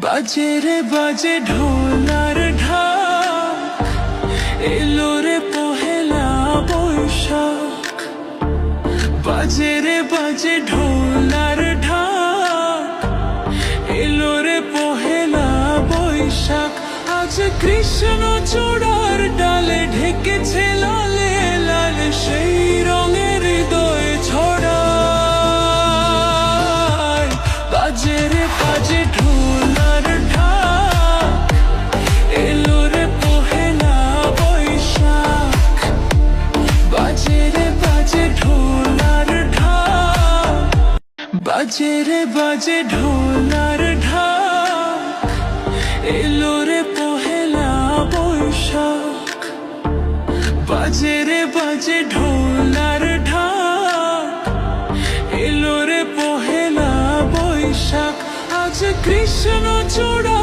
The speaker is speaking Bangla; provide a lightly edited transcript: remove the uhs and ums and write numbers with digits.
বাজে রে বাজে ঢোলার ঢাক, এলো রে পহেলা বৈশাখ। বাজে রে বাজে ঢোলার ঢাক, এলো রে পহেলা বৈশাখ। আজ কৃষ্ণ চূড়ার ডালে ঢেকেছে লালে লাল, সেই রঙের হৃদয় ছড়ায়। বাজে রে বাজে ঢোলার ঢাক, এলো রে পহেলা বৈশাখ। বাজে রে বাজে ঢোলার ঢাক, বাজে রে বাজে ঢোলার ঢাক, এলো রে পহেলা বৈশাখ। বাজে রে বাজে ঢোলার ঢাক, এলো রে পহেলা বৈশাখ। আজ কৃষ্ণ চূড়া